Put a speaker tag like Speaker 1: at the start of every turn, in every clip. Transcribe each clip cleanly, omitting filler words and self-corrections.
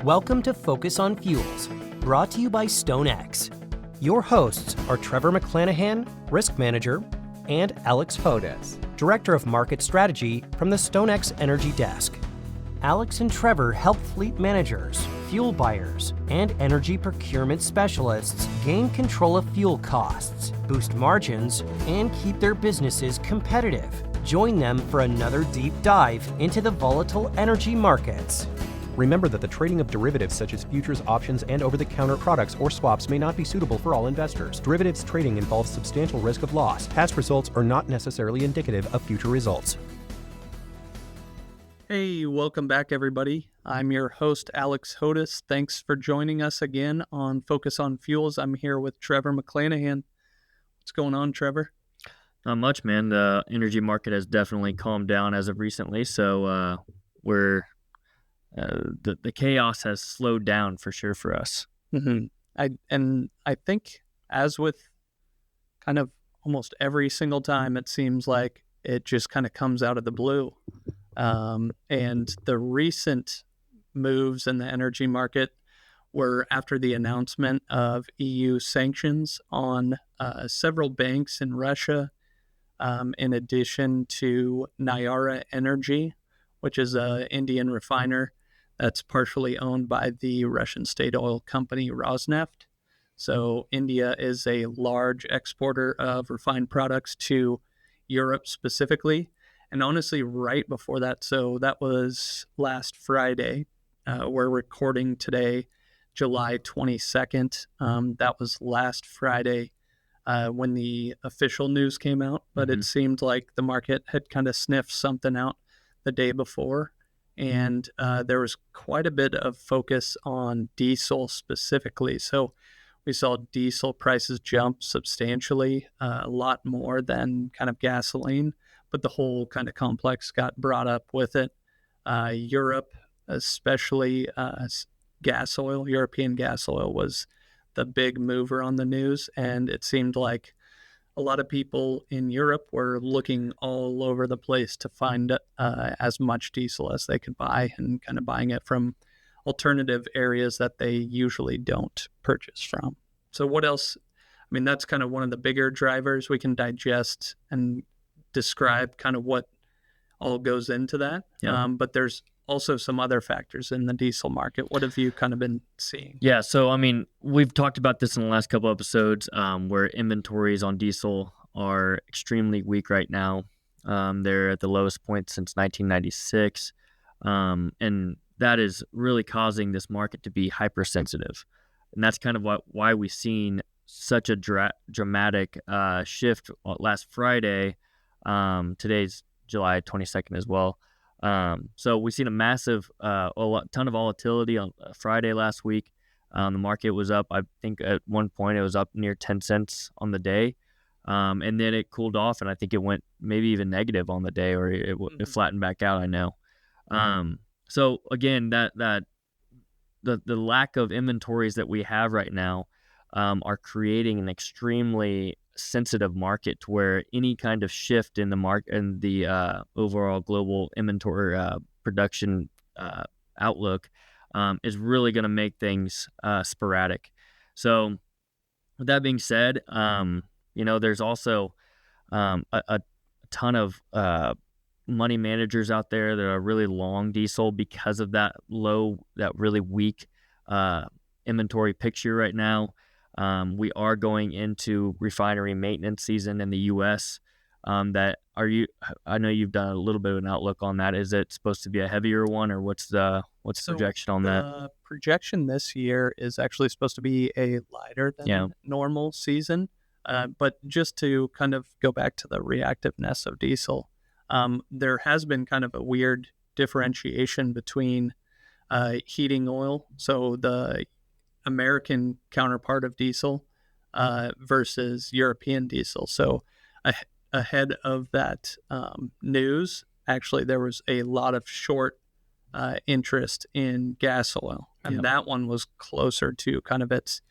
Speaker 1: Welcome to Focus on Fuels, brought to you by StoneX. Your hosts are Trevor McClanahan, Risk Manager, and Alex Hodes, Director of Market Strategy from the StoneX Energy Desk. Alex and Trevor help fleet managers, fuel buyers, and energy procurement specialists gain control of fuel costs, boost margins, and keep their businesses competitive. Join them for another deep dive into the volatile energy markets.
Speaker 2: Remember that the trading of derivatives such as futures, options, and over-the-counter products or swaps may not be suitable for all investors. Derivatives trading involves substantial risk of loss. Past results are not necessarily indicative of future results.
Speaker 3: Hey, welcome back, everybody. I'm your host, Alex Hodes. Thanks for joining us again on Focus on Fuels. I'm here with Trevor McClanahan. What's going on, Trevor?
Speaker 4: Not much, man. The energy market has definitely calmed down as of recently, so the chaos has slowed down for sure for us.
Speaker 3: Mm-hmm. I think, as with kind of almost every single time, it seems like it just kind of comes out of the blue. And the recent moves in the energy market were after the announcement of EU sanctions on several banks in Russia, in addition to Nayara Energy, which is an Indian refiner that's partially owned by the Russian state oil company Rosneft. So India is a large exporter of refined products to Europe specifically. And honestly, right before that, so that was last Friday. We're recording today, July 22nd. That was last Friday when the official news came out. But It seemed like the market had kind of sniffed something out the day before. And there was quite a bit of focus on diesel specifically. So we saw diesel prices jump substantially, a lot more than kind of gasoline, but the whole kind of complex got brought up with it. Europe, especially European gas oil was the big mover on the news. And it seemed like a lot of people in Europe were looking all over the place to find as much diesel as they could buy and kind of buying it from alternative areas that they usually don't purchase from. So what else? I mean, that's kind of one of the bigger drivers. We can digest and describe kind of what all goes into that.
Speaker 4: Yeah.
Speaker 3: But there's also some other factors in the diesel market. What have you kind of been seeing?
Speaker 4: Yeah, so I mean, we've talked about this in the last couple episodes, where inventories on diesel are extremely weak right now. They're at the lowest point since 1996, and that is really causing this market to be hypersensitive. And that's kind of why we've seen such a dramatic shift last Friday. Today's July 22nd as well. So we've seen a massive, ton of volatility on Friday last week. The market was up, I think at one point it was up near 10 cents on the day. And then it cooled off, and I think it went maybe even negative on the day, or it flattened back out, I know. So again, the lack of inventories that we have right now are creating an extremely sensitive market to where any kind of shift in the market and the overall global inventory production outlook is really going to make things sporadic. So with that being said, there's also a ton of money managers out there that are really long diesel because of that really weak inventory picture right now. We are going into refinery maintenance season in the U.S. I know you've done a little bit of an outlook on that. Is it supposed to be a heavier one, or what's the projection on that?
Speaker 3: The projection this year is actually supposed to be a lighter than normal season. But just to kind of go back to the reactiveness of diesel, there has been kind of a weird differentiation between heating oil, so the American counterpart of diesel, versus European diesel. So ahead of that news, actually, there was a lot of short interest in gas oil. And that one was closer to kind of its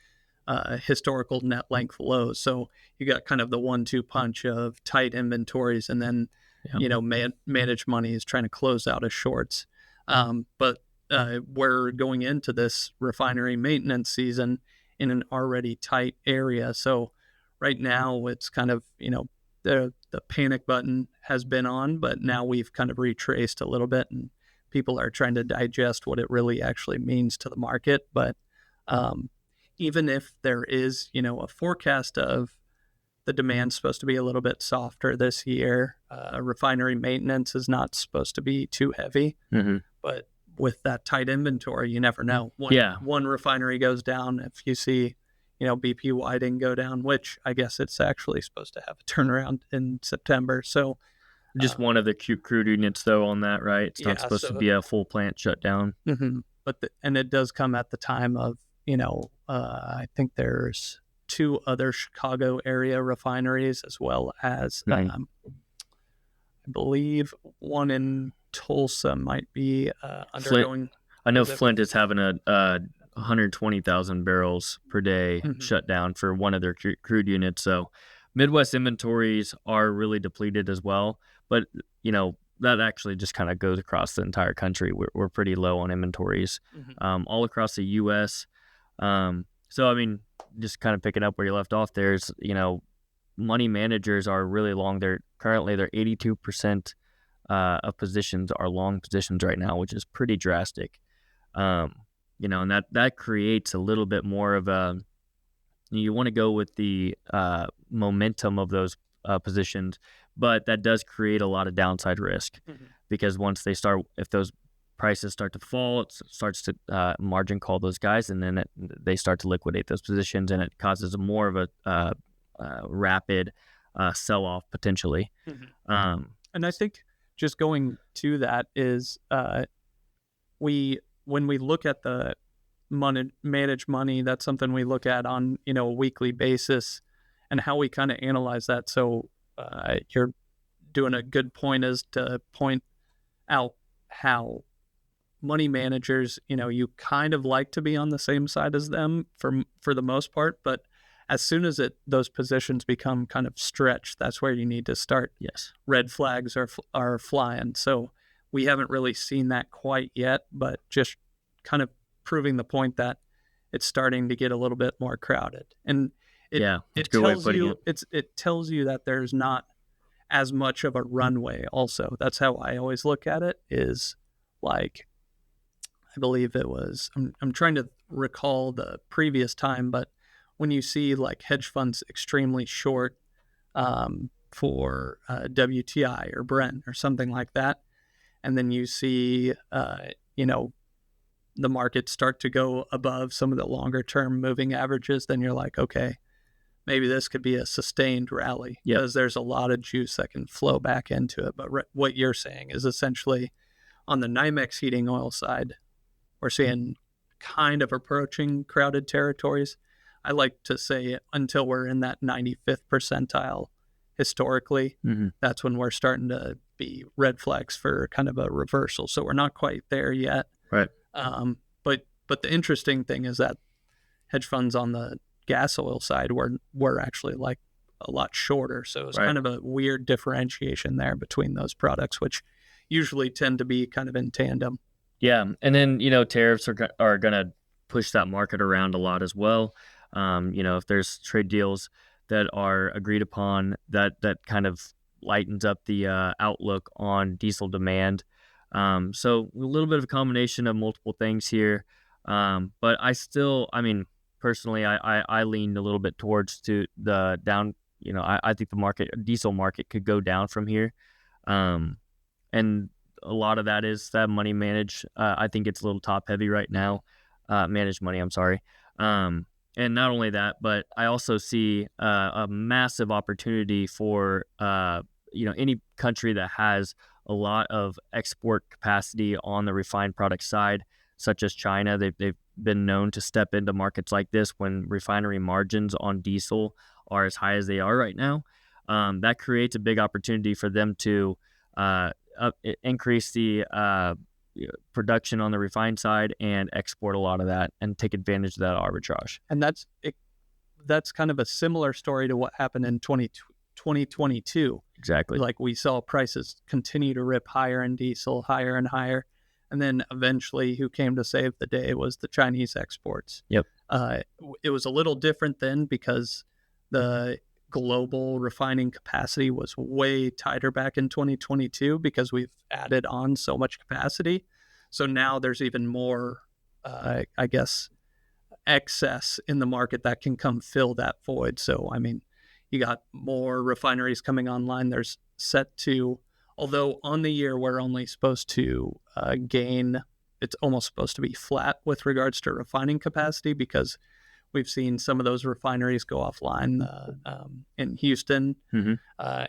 Speaker 3: historical net length lows. So you got kind of the 1-2 punch of tight inventories, and then, managed money is trying to close out as shorts. But we're going into this refinery maintenance season in an already tight area. So right now it's kind of, the panic button has been on, but now we've kind of retraced a little bit, and people are trying to digest what it really actually means to the market. But even if there is, a forecast of the demand's supposed to be a little bit softer this year, refinery maintenance is not supposed to be too heavy. But with that tight inventory, you never know. One refinery goes down. If you see, BP Whiting go down, which I guess it's actually supposed to have a turnaround in September. So
Speaker 4: just one of the crude units, though, on that, right? It's not supposed to be a full plant shutdown.
Speaker 3: But and it does come at the time of, I think there's 2 other Chicago area refineries, as well as I believe one in Tulsa might be undergoing.
Speaker 4: I know Flint is having a 120,000 barrels per day shutdown for one of their crude units. So Midwest inventories are really depleted as well. But, that actually just kind of goes across the entire country. We're pretty low on inventories all across the U.S. So, I mean, just kind of picking up where you left off, there's, money managers are really long. They're 82% of positions are long positions right now, which is pretty drastic. And that creates a little bit more of a, you want to go with the momentum of those positions, but that does create a lot of downside risk because once if those prices start to fall, it starts to margin call those guys, and then they start to liquidate those positions, and it causes more of a rapid sell-off potentially.
Speaker 3: And I think just going to that is when we look at the managed money, that's something we look at on a weekly basis, and how we kind of analyze that. So you're doing a good point is to point out how money managers, you kind of like to be on the same side as them for the most part, but as soon as those positions become kind of stretched, that's where you need to start.
Speaker 4: Yes,
Speaker 3: red flags are flying. So we haven't really seen that quite yet, but just kind of proving the point that it's starting to get a little bit more crowded. And it tells you that there's not as much of a runway also. That's how I always look at it, is like, I believe it was, I'm trying to recall the previous time, but when you see like hedge funds extremely short for WTI or Brent or something like that, and then you see, the market start to go above some of the longer term moving averages, then you're like, okay, maybe this could be a sustained rally because there's a lot of juice that can flow back into it. But what you're saying is essentially on the NYMEX heating oil side, we're seeing kind of approaching crowded territories. I like to say until we're in that 95th percentile historically, that's when we're starting to be red flags for kind of a reversal. So we're not quite there yet.
Speaker 4: Right.
Speaker 3: But the interesting thing is that hedge funds on the gas oil side were actually like a lot shorter. So it's kind of a weird differentiation there between those products, which usually tend to be kind of in tandem.
Speaker 4: Yeah. And then, tariffs are going to push that market around a lot as well. If there's trade deals that are agreed upon, that kind of lightens up the outlook on diesel demand. So a little bit of a combination of multiple things here. But personally, I leaned a little bit towards to the down. I think the diesel market could go down from here. And a lot of that is that money managed. I think it's a little top heavy right now. Managed money, I'm sorry. And not only that, but I also see a massive opportunity for any country that has a lot of export capacity on the refined product side, such as China. They've been known to step into markets like this when refinery margins on diesel are as high as they are right now. That creates a big opportunity for them to increase the production on the refined side and export a lot of that and take advantage of that arbitrage.
Speaker 3: And that's kind of a similar story to what happened in 2022.
Speaker 4: Exactly.
Speaker 3: Like we saw prices continue to rip higher in diesel, higher and higher. And then eventually who came to save the day was the Chinese exports.
Speaker 4: Yep.
Speaker 3: It was a little different then because the global refining capacity was way tighter back in 2022 because we've added on so much capacity. So now there's even more, I guess, excess in the market that can come fill that void. So, I mean, you got more refineries coming online. There's set to, although on the year we're only supposed to gain, it's almost supposed to be flat with regards to refining capacity because we've seen some of those refineries go offline in Houston,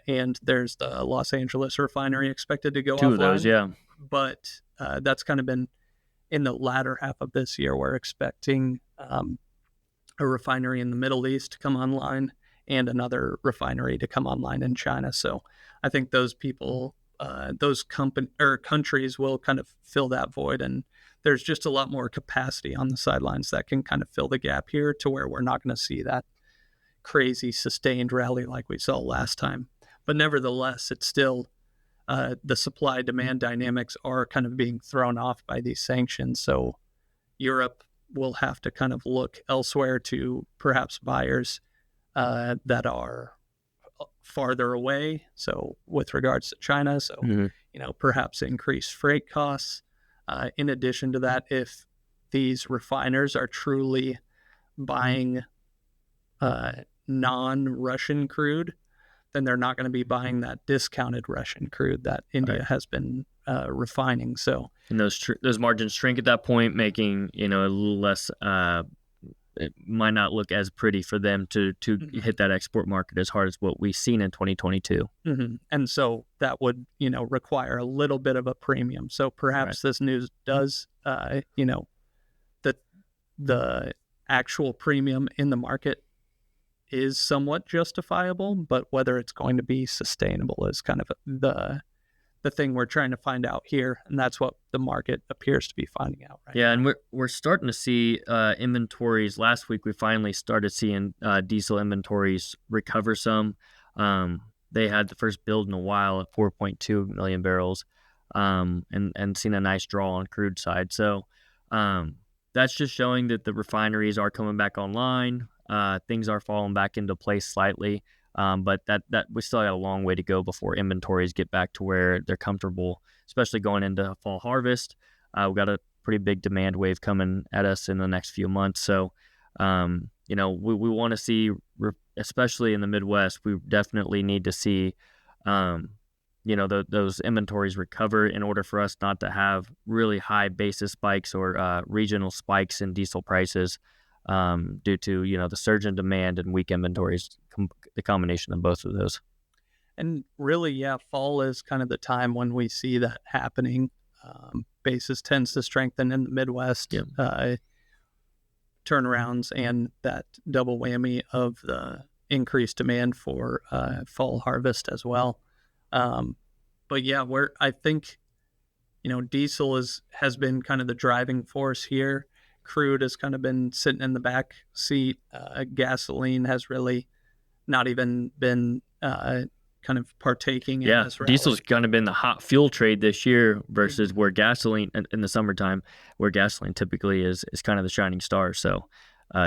Speaker 3: and there's the Los Angeles refinery expected to go offline.
Speaker 4: Two of those, yeah.
Speaker 3: But that's kind of been in the latter half of this year. We're expecting a refinery in the Middle East to come online and another refinery to come online in China. So I think those people, those countries will kind of fill that void, and there's just a lot more capacity on the sidelines that can kind of fill the gap here to where we're not going to see that crazy sustained rally like we saw last time. But nevertheless, it's still the supply demand dynamics are kind of being thrown off by these sanctions. So Europe will have to kind of look elsewhere to perhaps buyers that are farther away. So with regards to China, so, perhaps increased freight costs. In addition to that, if these refiners are truly buying non-Russian crude, then they're not going to be buying that discounted Russian crude that India has been refining. So,
Speaker 4: and those margins shrink at that point, making a little less. It might not look as pretty for them to hit that export market as hard as what we've seen in 2022.
Speaker 3: And so that would require a little bit of a premium. So perhaps this news does the actual premium in the market is somewhat justifiable, but whether it's going to be sustainable is kind of the thing we're trying to find out here, and that's what the market appears to be finding out right now.
Speaker 4: And we're starting to see inventories. Last week we finally started seeing diesel inventories recover some. They had the first build in a while at 4.2 million barrels, and seen a nice draw on crude side. So that's just showing that the refineries are coming back online. Things are falling back into place slightly. But that we still got a long way to go before inventories get back to where they're comfortable, especially going into fall harvest. We've got a pretty big demand wave coming at us in the next few months. So, we want to see, especially in the Midwest, we definitely need to see, those inventories recover in order for us not to have really high basis spikes or regional spikes in diesel prices. Due to the surge in demand and weak inventories, the combination of both of those.
Speaker 3: And really, fall is kind of the time when we see that happening. Basis tends to strengthen in the Midwest, turnarounds, and that double whammy of the increased demand for fall harvest as well. But I think diesel has been kind of the driving force here. Crude has kind of been sitting in the back seat. Gasoline has really not even been kind of partaking in this rally.
Speaker 4: Diesel's kind of been the hot fuel trade this year versus where gasoline in the summertime, where gasoline typically is kind of the shining star. So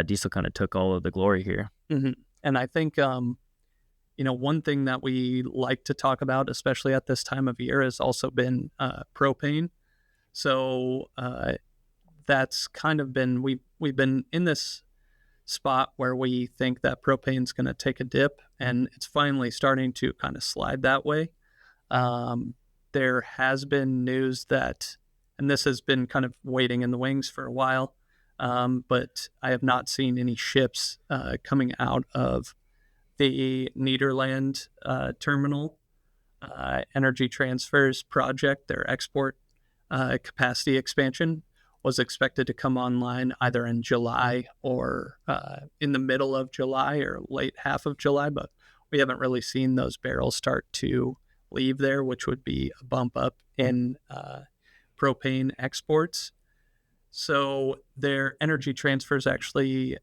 Speaker 4: diesel kind of took all of the glory here.
Speaker 3: And I think one thing that we like to talk about, especially at this time of year, has also been propane. So that's kind of been we've been in this spot where we think that propane's going to take a dip, and it's finally starting to kind of slide that way. There has been news that, and this has been kind of waiting in the wings for a while, but I have not seen any ships coming out of the Nederland terminal energy transfers project. Their export capacity expansion was expected to come online either in July or in the middle of July or late half of July, but we haven't really seen those barrels start to leave there, which would be a bump up in propane exports. So their energy transfers actually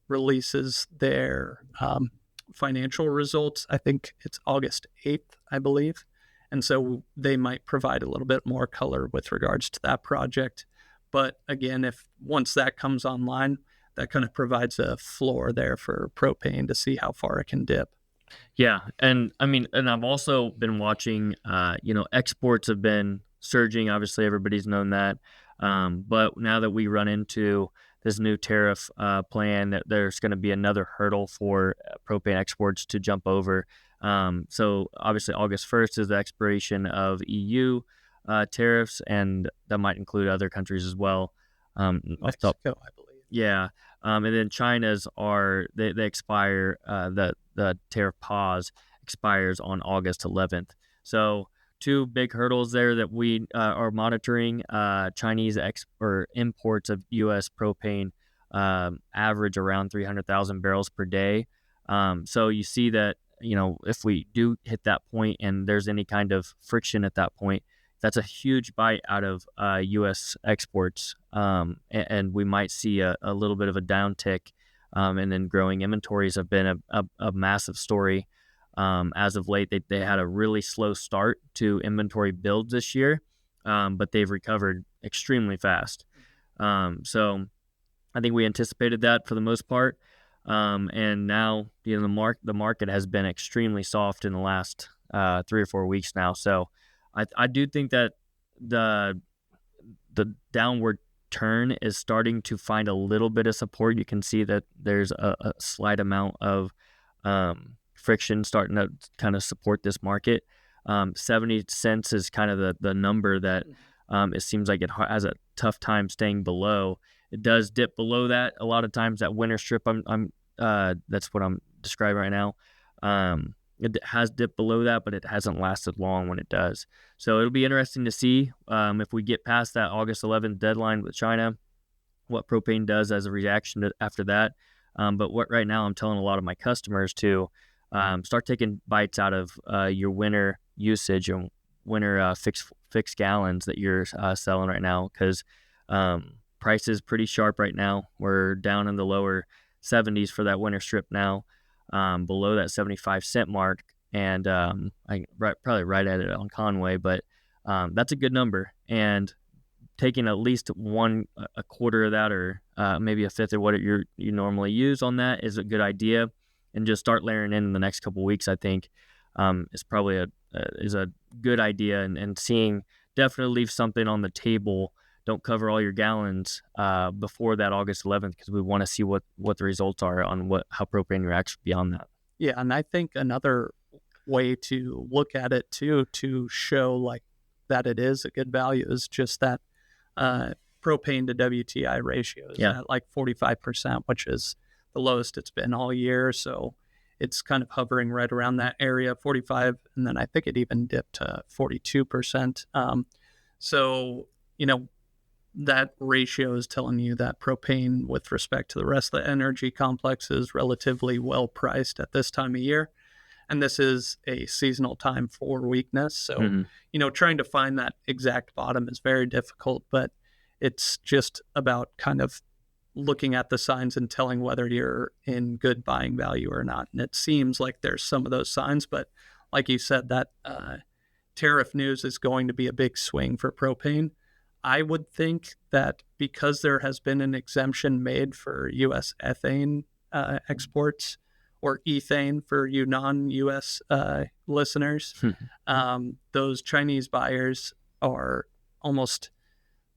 Speaker 3: releases their financial results. I think it's August 8th, I believe. And so they might provide a little bit more color with regards to that project. But again, if once that comes online, that kind of provides a floor there for propane to see how far it can dip.
Speaker 4: Yeah, and I mean, and I've also been watching. Exports have been surging. Obviously, everybody's known that. But now that we run into this new tariff plan, that there's going to be another hurdle for propane exports to jump over. So obviously, August 1st is the expiration of EU tariffs, and that might include other countries as well.
Speaker 3: Mexico, I believe.
Speaker 4: Yeah. And then China's they expire, the tariff pause expires on August 11th. So two big hurdles there that we are monitoring. Chinese imports of U.S. propane average around 300,000 barrels per day. So you see that, if we do hit that point and there's any kind of friction at that point, that's a huge bite out of U.S. exports, and we might see a little bit of a downtick, and then growing inventories have been a massive story. As of late, they had a really slow start to inventory builds this year, but they've recovered extremely fast. So I think we anticipated that for the most part, and now the market has been extremely soft in the last 3 or 4 weeks now. So I do think that the downward turn is starting to find a little bit of support. You can see that there's a slight amount of friction starting to kind of support this market. 70 cents is kind of the number that it seems like it has a tough time staying below. It does dip below that a lot of times. That winter strip, that's what I'm describing right now. It has dipped below that, but it hasn't lasted long when it does. So it'll be interesting to see if we get past that August 11th deadline with China, what propane does as a reaction after that. But right now I'm telling a lot of my customers to start taking bites out of your winter usage and winter fixed gallons that you're selling right now, because price is pretty sharp right now. We're down in the lower 70s for that winter strip now. Below that 75-cent mark, and probably right at it on Conway, but that's a good number. And taking at least a quarter of that, or maybe a fifth of what you normally use on that, is a good idea, and just start layering in the next couple of weeks. I think is probably a good idea, and seeing, definitely leave something on the table. Don't cover all your gallons before that August 11th, because we want to see what the results are on how propane reacts beyond that.
Speaker 3: Yeah, and I think another way to look at it too, to show like that it is a good value, is just that propane to WTI ratio is at like 45%, which is the lowest it's been all year. So it's kind of hovering right around that area, 45, and then I think it even dipped to 42%. So that ratio is telling you that propane, with respect to the rest of the energy complex, is relatively well priced at this time of year. And this is a seasonal time for weakness. So, trying to find that exact bottom is very difficult, but it's just about kind of looking at the signs and telling whether you're in good buying value or not. And it seems like there's some of those signs, but like you said, that tariff news is going to be a big swing for propane. I would think that because there has been an exemption made for U.S. ethane exports, or ethane for you non-U.S. Listeners, those Chinese buyers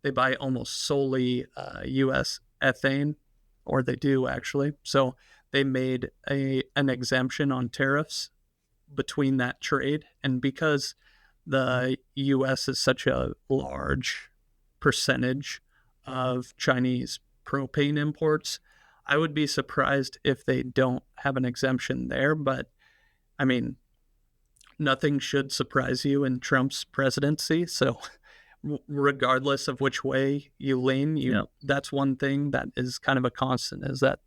Speaker 3: they buy almost solely U.S. ethane, or they do actually. So they made an exemption on tariffs between that trade, and because the U.S. is such a large percentage of Chinese propane imports, I would be surprised if they don't have an exemption there. But I mean, nothing should surprise you in Trump's presidency. So regardless of which way you lean, that's one thing that is kind of a constant, is that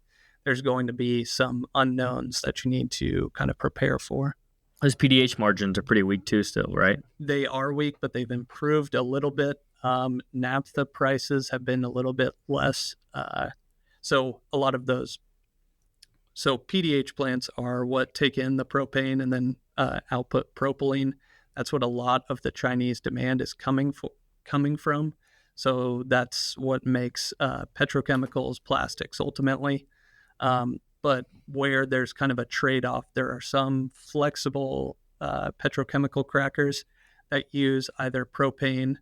Speaker 3: there's going to be some unknowns that you need to kind of prepare for.
Speaker 4: Those PDH margins are pretty weak too still, right?
Speaker 3: They are weak, but they've improved a little bit. Naphtha prices have been a little bit less. So a lot of those. So PDH plants are what take in the propane and then output propylene. That's what a lot of the Chinese demand is coming from. So that's what makes petrochemicals, plastics ultimately. But where there's kind of a trade-off, there are some flexible petrochemical crackers that use either propane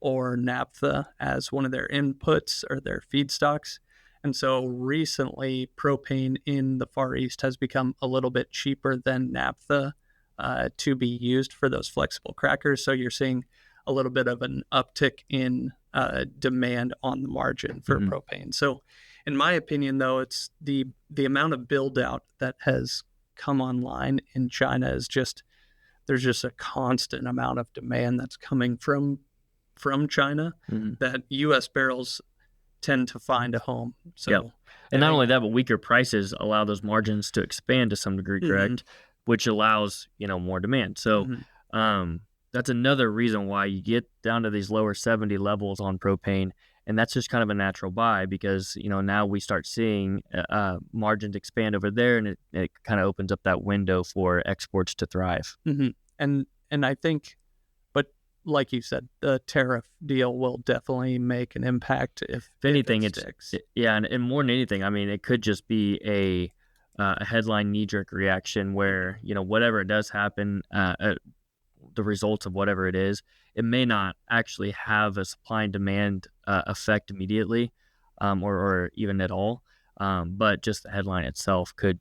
Speaker 3: or naphtha as one of their inputs or their feedstocks. And so recently, propane in the Far East has become a little bit cheaper than naphtha to be used for those flexible crackers. So you're seeing a little bit of an uptick in demand on the margin for propane. So in my opinion, though, it's the amount of build out that has come online in China is just, there's just a constant amount of demand that's coming from China that U.S. barrels tend to find a home. So,
Speaker 4: and not only that, but weaker prices allow those margins to expand to some degree, correct? Which allows, more demand. So that's another reason why you get down to these lower 70 levels on propane. And that's just kind of a natural buy because, now we start seeing margins expand over there, and it kind of opens up that window for exports to thrive.
Speaker 3: And I think, but like you said, the tariff deal will definitely make an impact if
Speaker 4: anything,
Speaker 3: it sticks.
Speaker 4: And more than anything, I mean, it could just be a headline knee-jerk reaction where, whatever it does happen, the results of whatever it is, it may not actually have a supply and demand effect immediately or even at all. But just the headline itself could,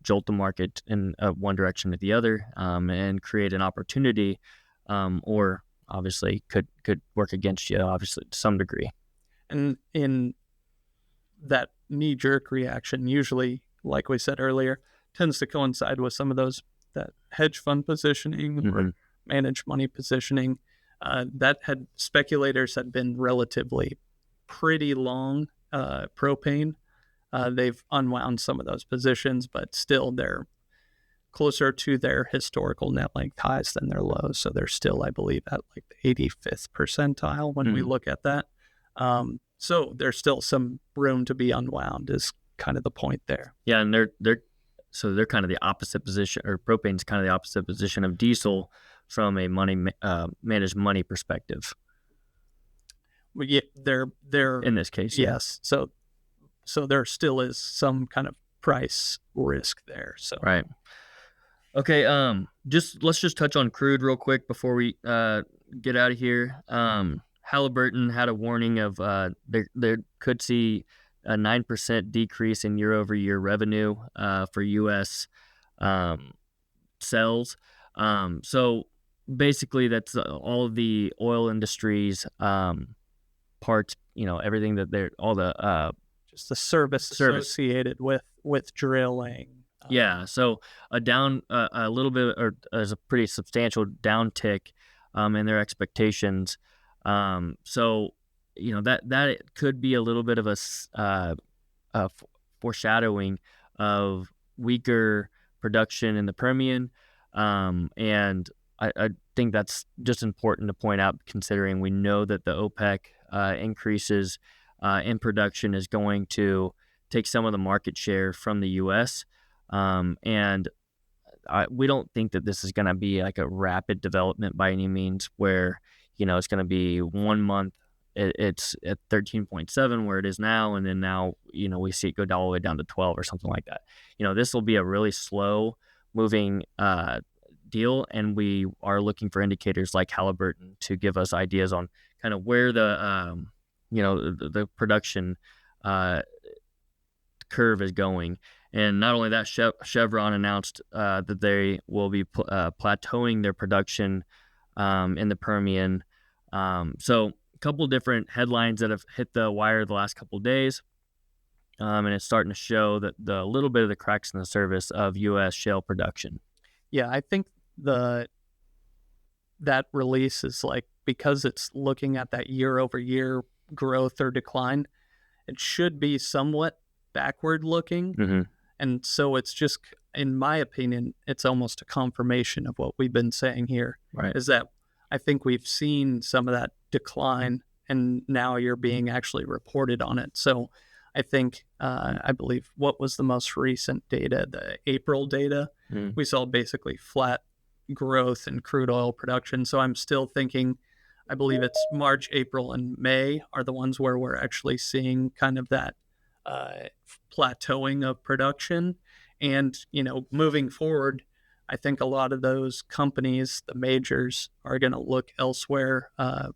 Speaker 4: jolt the market in one direction or the other and create an opportunity or obviously could work against you, obviously, to some degree.
Speaker 3: And in that knee-jerk reaction, usually, like we said earlier, tends to coincide with some of that hedge fund positioning or managed money positioning. Speculators had been relatively pretty long propane. They've unwound some of those positions, but still they're closer to their historical net length highs than their lows. So they're still, I believe, at like the 85th percentile when we look at that. So there's still some room to be unwound is kind of the point there.
Speaker 4: Yeah, and they're kind of the opposite position, or propane's kind of the opposite position of diesel from a managed money perspective.
Speaker 3: Well, yeah, they're
Speaker 4: in this case,
Speaker 3: yes. So there still is some kind of price risk there. So
Speaker 4: right. Okay. Let's just touch on crude real quick before we get out of here. Halliburton had a warning of they could see a 9% decrease in year-over-year revenue for U.S. sales. So basically, that's all of the oil industry's parts. Everything that they're all the
Speaker 3: just the service associated with drilling.
Speaker 4: So a little bit, or there's a pretty substantial downtick in their expectations. So that it could be a little bit of a foreshadowing of weaker production in the Permian, and I think that's just important to point out, considering we know that the OPEC increases in production is going to take some of the market share from the U.S. And we don't think that this is going to be like a rapid development by any means, where it's going to be 1 month it's at 13.7 where it is now, and then now we see it go all the way down to 12 or something like that. This will be a really slow moving deal, and we are looking for indicators like Halliburton to give us ideas on kind of where the the production curve is going. And not only that, Chevron announced that they will be plateauing their production in the Permian. So a couple different headlines that have hit the wire the last couple of days, and it's starting to show that the little bit of the cracks in the surface of U.S. shale production.
Speaker 3: Yeah, I think that release is because it's looking at that year-over-year growth or decline, it should be somewhat backward looking. And so it's just, in my opinion, it's almost a confirmation of what we've been saying here.
Speaker 4: Right.
Speaker 3: Is that I think we've seen some of that decline, and now you're being actually reported on it. So I think, I believe, what was the most recent data, the April data, we saw basically flat growth in crude oil production. So I'm still thinking, I believe it's March, April, and May are the ones where we're actually seeing kind of that plateauing of production. And, moving forward, I think a lot of those companies, the majors, are going to look elsewhere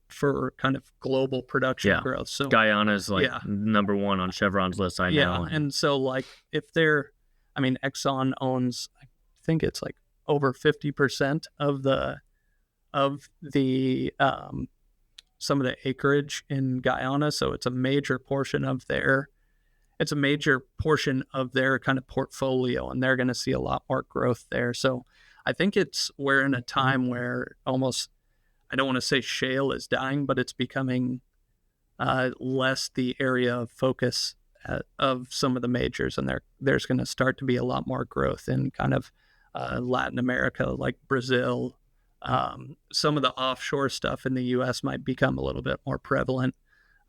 Speaker 3: for kind of global production growth. So
Speaker 4: Guyana's number one on Chevron's list, I know.
Speaker 3: Yeah, and so if Exxon owns, I think it's over 50% of the some of the acreage in Guyana. So it's a major portion of their kind of portfolio, and they're going to see a lot more growth there. So I think we're in a time where almost, I don't want to say shale is dying, but it's becoming less the area of focus of some of the majors, and there's going to start to be a lot more growth in kind of Latin America, like Brazil. Some of the offshore stuff in the U.S. might become a little bit more prevalent.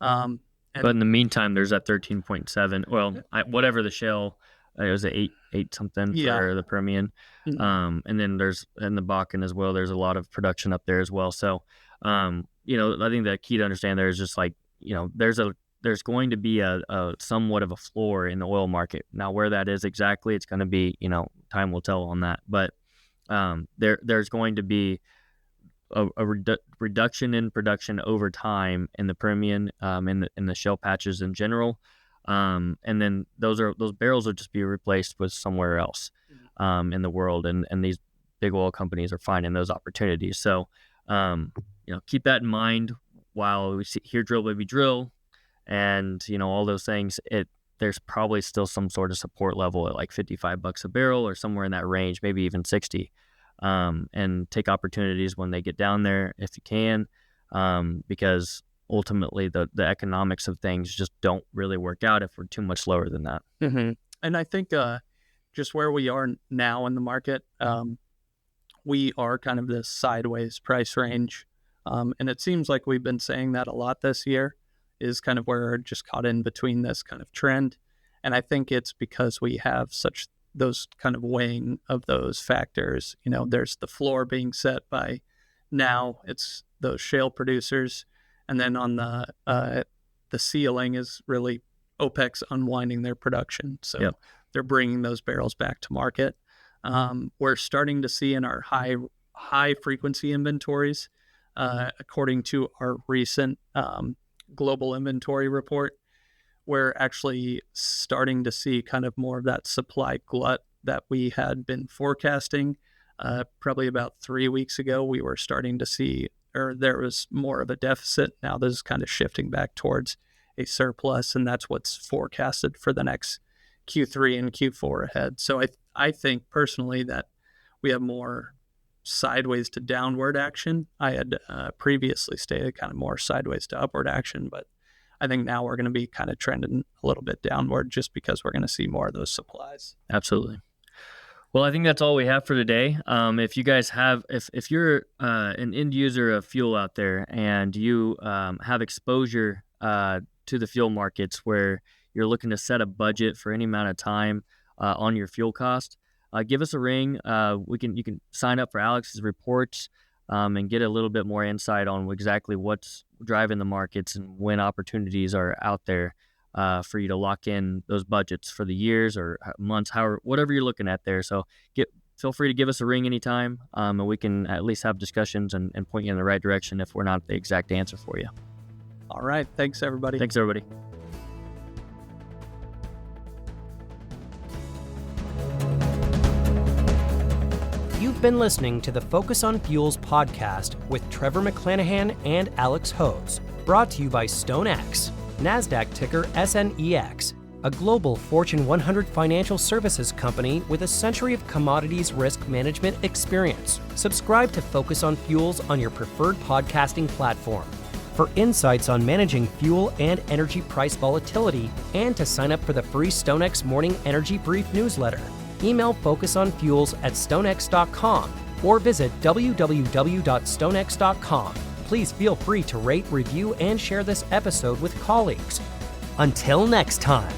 Speaker 4: But in the meantime, there's that 13.7. Well, whatever the shale, it was an 8 something for the Permian. Mm-hmm. And then there's in the Bakken as well. There's a lot of production up there as well. So, I think the key to understand there is just there's going to be a somewhat of a floor in the oil market. Now, where that is exactly, it's going to be, time will tell on that. But there's going to be a reduction in production over time in the Permian, in the shale patches in general, and then those barrels will just be replaced with somewhere else in the world, and these big oil companies are finding those opportunities. So keep that in mind while we hear drill baby drill, and all those things. There's probably still some sort of support level at $55 a barrel or somewhere in that range, maybe even 60. And take opportunities when they get down there if you can, because ultimately the economics of things just don't really work out if we're too much lower than that.
Speaker 3: Mm-hmm. And I think just where we are now in the market, we are kind of this sideways price range. And it seems like we've been saying that a lot this year, is kind of where we're just caught in between this kind of trend. And I think it's because we have those kind of weighing of those factors. There's the floor being set by now, it's those shale producers, and then on the ceiling is really OPEC's unwinding their production. So they're bringing those barrels back to market. We're starting to see in our high frequency inventories, according to our recent global inventory report, we're actually starting to see kind of more of that supply glut that we had been forecasting. Probably about 3 weeks ago, we were starting to see, or there was more of a deficit. Now this is kind of shifting back towards a surplus, and that's what's forecasted for the next Q3 and Q4 ahead. So I think personally that we have more sideways to downward action. I had previously stated kind of more sideways to upward action, but I think now we're going to be kind of trending a little bit downward just because we're going to see more of those supplies.
Speaker 4: Absolutely. Well, I think that's all we have for today. If you guys have, if you're an end user of fuel out there and you have exposure to the fuel markets where you're looking to set a budget for any amount of time on your fuel cost, give us a ring. You can sign up for Alex's reports and get a little bit more insight on exactly what's driving the markets and when opportunities are out there for you to lock in those budgets for the years or months, whatever you're looking at there. So feel free to give us a ring anytime, and we can at least have discussions and point you in the right direction if we're not the exact answer for you.
Speaker 3: All right. Thanks, everybody.
Speaker 4: Thanks, everybody.
Speaker 1: You've been listening to the Focus on Fuels podcast with Trevor McClanahan and Alex Hodes, brought to you by StoneX, NASDAQ ticker SNEX, a global Fortune 100 financial services company with a century of commodities risk management experience. Subscribe to Focus on Fuels on your preferred podcasting platform. For insights on managing fuel and energy price volatility, and to sign up for the free StoneX Morning Energy Brief newsletter, email focusonfuels@stonex.com or visit www.stonex.com. Please feel free to rate, review, and share this episode with colleagues. Until next time.